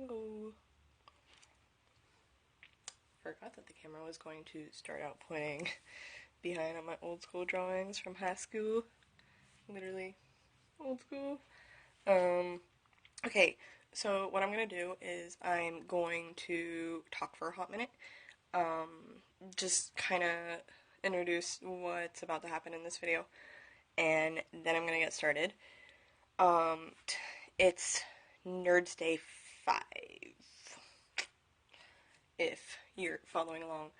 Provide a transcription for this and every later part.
Hello. Forgot that the camera was going to start out pointing behind on my old school drawings from high school. Literally, old school. Okay, so what I'm gonna do is I'm going to talk for a hot minute. Just kind of introduce what's about to happen in this video, and then I'm gonna get started. It's NerdsDay 5, if you're following along.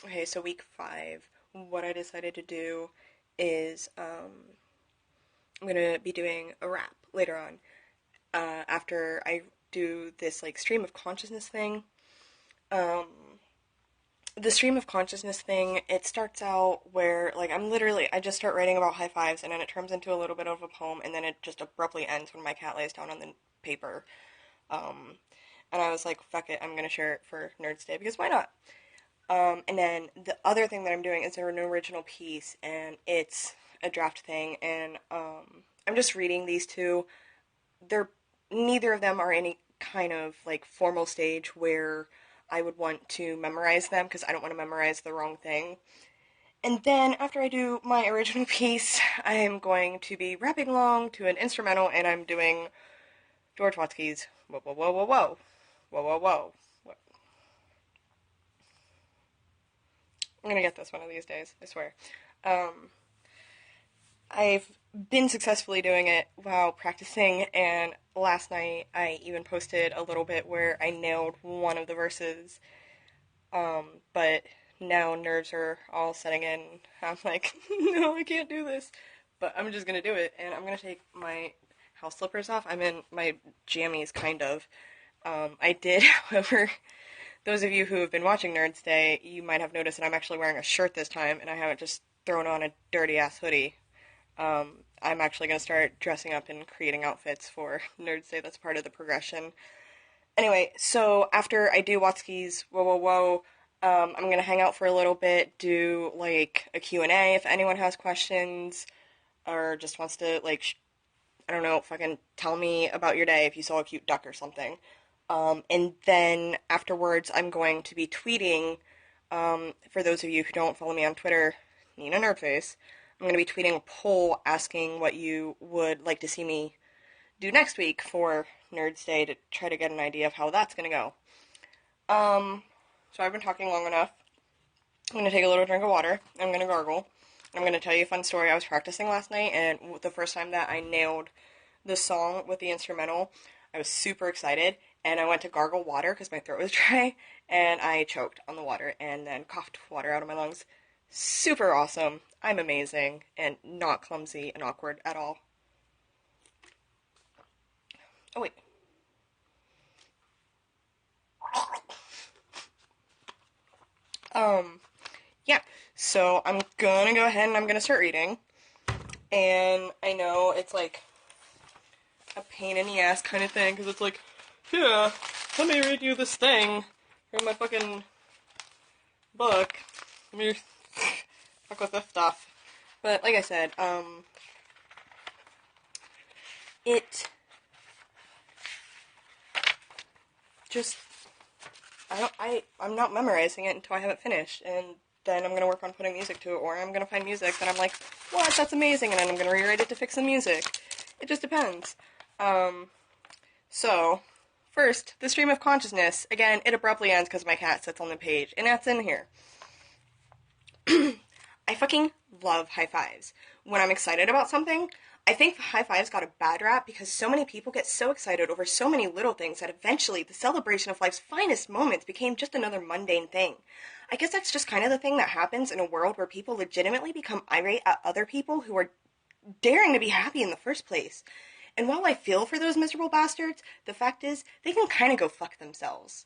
Okay, so week 5, what I decided to do is, I'm gonna be doing a rap later on, after I do this, like, stream of consciousness thing. The stream of consciousness thing, it starts out where, like, I just start writing about high fives, and then it turns into a little bit of a poem, and then it just abruptly ends when my cat lays down on the paper. And I was like, fuck it, I'm gonna share it for Nerds Day, because why not? And then the other thing that I'm doing is an original piece, and it's a draft thing, and, I'm just reading these two. Neither of them are any kind of, like, formal stage where I would want to memorize them, because I don't want to memorize the wrong thing. And then, after I do my original piece, I am going to be rapping along to an instrumental, and I'm doing George Watsky's Whoa, Whoa, Whoa, Whoa, Whoa. Whoa, whoa, whoa. What? I'm gonna get this one of these days, I swear. I've been successfully doing it while practicing, and last night I even posted a little bit where I nailed one of the verses, but now nerves are all setting in. I'm like, no, I can't do this. But I'm just gonna do it, and I'm gonna take my house slippers off. I'm in my jammies, kind of. I did, however, those of you who have been watching Nerds Day, you might have noticed that I'm actually wearing a shirt this time, and I haven't just thrown on a dirty-ass hoodie. I'm actually going to start dressing up and creating outfits for Nerds Day. That's part of the progression. Anyway, so after I do Watsky's Whoa Whoa Whoa, I'm going to hang out for a little bit, do, like, a Q&A if anyone has questions, or just wants to, like, I don't know, fucking tell me about your day if you saw a cute duck or something. And then afterwards, I'm going to be tweeting, for those of you who don't follow me on Twitter, Nina NerdFace, I'm going to be tweeting a poll asking what you would like to see me do next week for Nerds Day to try to get an idea of how that's going to go. So I've been talking long enough. I'm going to take a little drink of water. I'm going to gargle. I'm going to tell you a fun story. I was practicing last night, and the first time that I nailed the song with the instrumental, I was super excited, and I went to gargle water because my throat was dry, and I choked on the water and then coughed water out of my lungs. Super awesome. I'm amazing and not clumsy and awkward at all. Oh, wait. Yeah, so I'm gonna go ahead and I'm gonna start reading. And I know it's like a pain in the ass kind of thing, because it's like, yeah, let me read you this thing from my fucking book. Let me fuck with this stuff. But like I said, I'm not memorizing it until I have it finished, and then I'm gonna work on putting music to it, or I'm gonna find music that I'm like, what, that's amazing, and then I'm gonna rewrite it to fix the music. It just depends. So, first, the stream of consciousness. Again, it abruptly ends because my cat sits on the page, and that's in here. I fucking love high fives. When I'm excited about something, I think high fives got a bad rap because so many people get so excited over so many little things that eventually the celebration of life's finest moments became just another mundane thing. I guess that's just kind of the thing that happens in a world where people legitimately become irate at other people who are daring to be happy in the first place. And while I feel for those miserable bastards, the fact is, they can kind of go fuck themselves.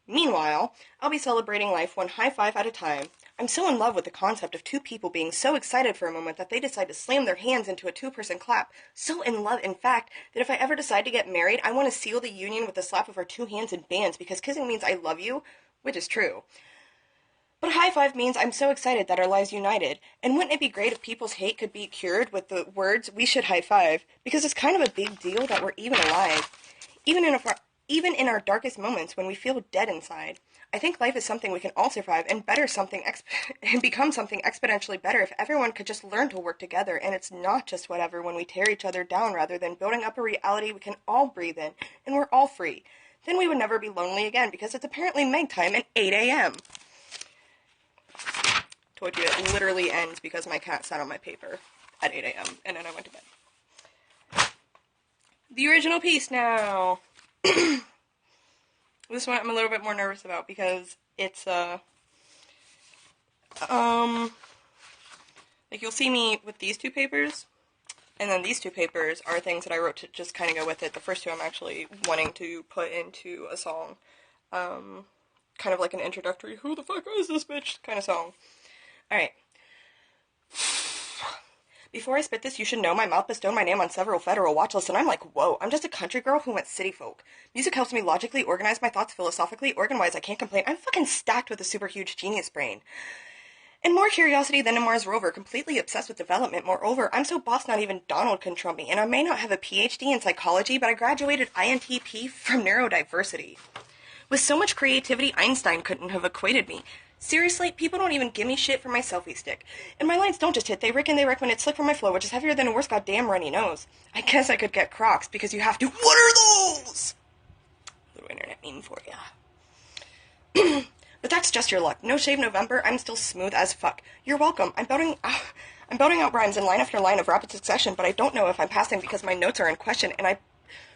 Meanwhile, I'll be celebrating life one high five at a time. I'm so in love with the concept of two people being so excited for a moment that they decide to slam their hands into a two-person clap. So in love, in fact, that if I ever decide to get married, I want to seal the union with the slap of our two hands in bands, because kissing means I love you, which is true. But high five means I'm so excited that our lives united. And wouldn't it be great if people's hate could be cured with the words, we should high five? Because it's kind of a big deal that we're even alive. Even in our darkest moments when we feel dead inside. I think life is something we can all survive and and become something exponentially better if everyone could just learn to work together, and it's not just whatever when we tear each other down rather than building up a reality we can all breathe in and we're all free. Then we would never be lonely again because it's apparently Meg time at 8 a.m. Told you it literally ends because my cat sat on my paper at 8 a.m. and then I went to bed. The original piece now. This one I'm a little bit more nervous about because it's, like, you'll see me with these two papers, and then these two papers are things that I wrote to just kind of go with it. The first two I'm actually wanting to put into a song, kind of like an introductory, who the fuck is this bitch kind of song. Alright. Before I spit this, you should know my mouth bestowed my name on several federal watch lists, and I'm like, whoa, I'm just a country girl who went city folk. Music helps me logically organize my thoughts philosophically, organ-wise I can't complain. I'm fucking stacked with a super huge genius brain. And more curiosity than a Mars rover, completely obsessed with development. Moreover, I'm so boss not even Donald can trump me, and I may not have a PhD in psychology, but I graduated INTP from neurodiversity. With so much creativity, Einstein couldn't have equated me. Seriously, people don't even give me shit for my selfie stick. And my lines don't just hit, they rick and they wreck when it's slick from my flow, which is heavier than a worse goddamn runny nose. I guess I could get Crocs, because you have to— what are those? Little internet meme for ya. But that's just your luck. No shave November, I'm still smooth as fuck. You're welcome. I'm belting out rhymes in line after line of rapid succession, but I don't know if I'm passing because my notes are in question, and I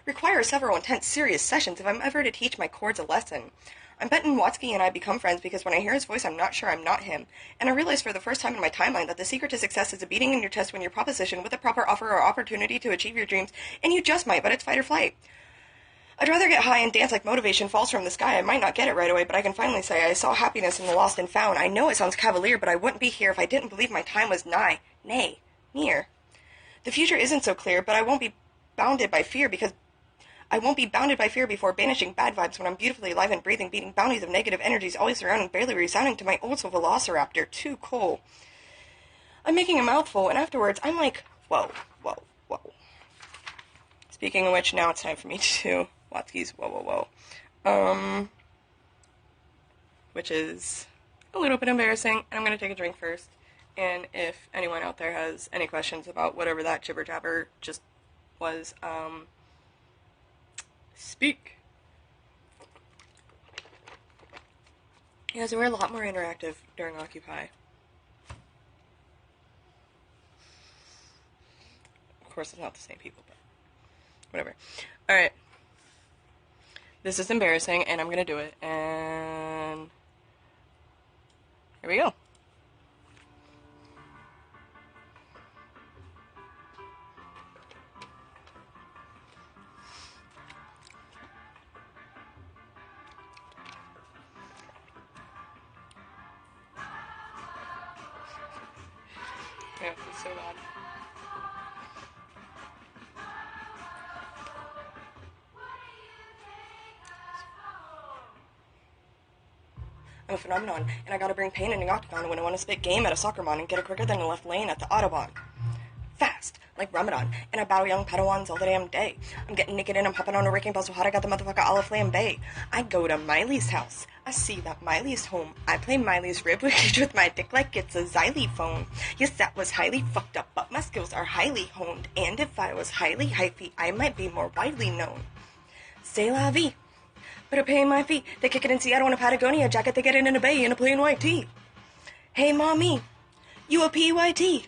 require several intense, serious sessions if I'm ever to teach my chords a lesson. I'm betting Watsky and I become friends because when I hear his voice, I'm not sure I'm not him. And I realize for the first time in my timeline that the secret to success is a beating in your chest when you're propositioned with a proper offer or opportunity to achieve your dreams, and you just might, but it's fight or flight. I'd rather get high and dance like motivation falls from the sky. I might not get it right away, but I can finally say I saw happiness in the lost and found. I know it sounds cavalier, but I wouldn't be here if I didn't believe my time was nigh, nay, near. The future isn't so clear, but I won't be bounded by fear before banishing bad vibes when I'm beautifully alive and breathing, beating bounties of negative energies always surrounding, barely resounding to my old soul velociraptor, too cool. I'm making a mouthful, and afterwards I'm like, whoa, whoa, whoa. Speaking of which, now it's time for me to do Watsky's whoa, whoa, whoa. Which is a little bit embarrassing, and I'm going to take a drink first. And if anyone out there has any questions about whatever that jibber-jabber just was, speak. Yeah, so we're a lot more interactive during Occupy. Of course, it's not the same people, but whatever. Alright. This is embarrassing, and I'm gonna do it, and here we go. Yeah, it's so bad. I'm a phenomenon, and I gotta bring pain in the octagon when I want to spit game at a soccer mon and get it quicker than the left lane at the Autobahn. Fast, like Ramadan, and I battle young Padawans all the damn day. I'm getting naked and I'm hopping on a wrecking ball so hot I got the motherfucker a la flambe. I go to Miley's house. I see that Miley's home. I play Miley's rib cage with my dick like it's a xylophone. Yes, that was highly fucked up, but my skills are highly honed. And if I was highly hyphy, I might be more widely known. C'est la vie. Better pay my fee. They kick it in Seattle in a Patagonia jacket. They get it in a bay in a plain white tee. Hey, mommy, you a PYT.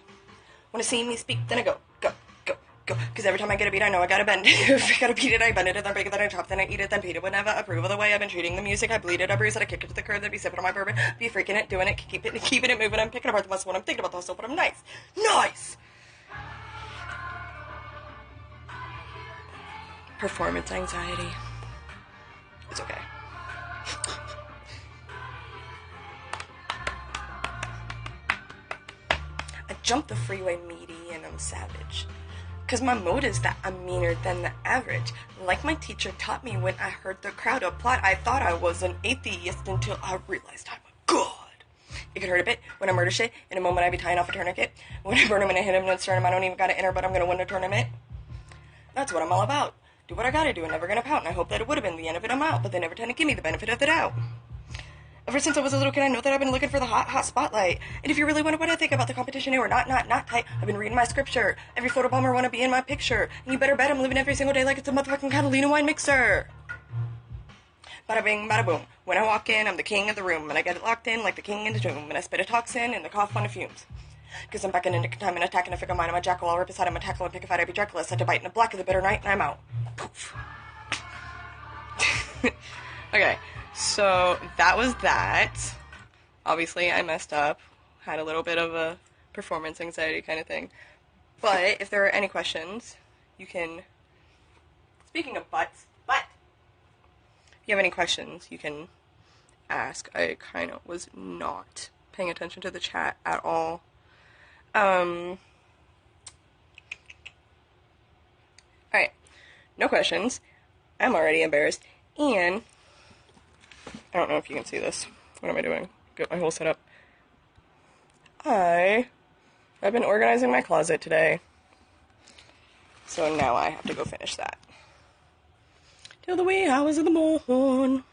Wanna see me speak? Then I go, go, go, go. Cause every time I get a beat, I know I gotta bend. If I gotta beat it, I bend it. Then break it, then I chop, then I eat it, then Peter would never approve of the way I've been treating the music. I bleed it, I bruise it, I kick it to the curb, then be sipping on my bourbon. Be freaking it, doing it, keeping it moving. I'm picking apart the muscle when I'm thinking about the hustle, but I'm nice. Nice! Performance anxiety. It's okay. I jump the freeway meaty and I'm savage. Cause my mode is that I'm meaner than the average. Like my teacher taught me when I heard the crowd applaud. I thought I was an atheist until I realized I'm a god. It could hurt a bit when I murder shit. In a moment, I'd be tying off a tourniquet. When I burn him and I hit him in the sternum, I don't even gotta enter, but I'm gonna win a tournament. That's what I'm all about. Do what I gotta do and never gonna pout, and I hope that it would have been the end of it. I'm out, but they never tend to give me the benefit of the doubt. Ever since I was a little kid, I know that I've been looking for the hot spotlight. And if you really wonder what I think about the competition, we're not tight. I've been reading my scripture. Every photobomber wanna be in my picture. And you better bet I'm living every single day like it's a motherfucking Catalina wine mixer. Bada bing, bada boom. When I walk in, I'm the king of the room. And I get it locked in like the king in the tomb. And I spit a toxin and the cough on the fumes. Cause I'm backing into time and attacking a figure mine. I'm a jackal, I'll rip aside, I'm a tackle and pick a fight, I'd be reckless. I to bite in the black of the bitter night and I'm out. Poof. Okay, so that was that. Obviously, I messed up. Had a little bit of a performance anxiety kind of thing. But if there are any questions, you can... Speaking of butts, if you have any questions, you can ask. I kind of was not paying attention to the chat at all. Alright. No questions. I'm already embarrassed. And I don't know if you can see this. What am I doing? Get my whole setup. I've been organizing my closet today. So now I have to go finish that. Till the wee hours of the morn.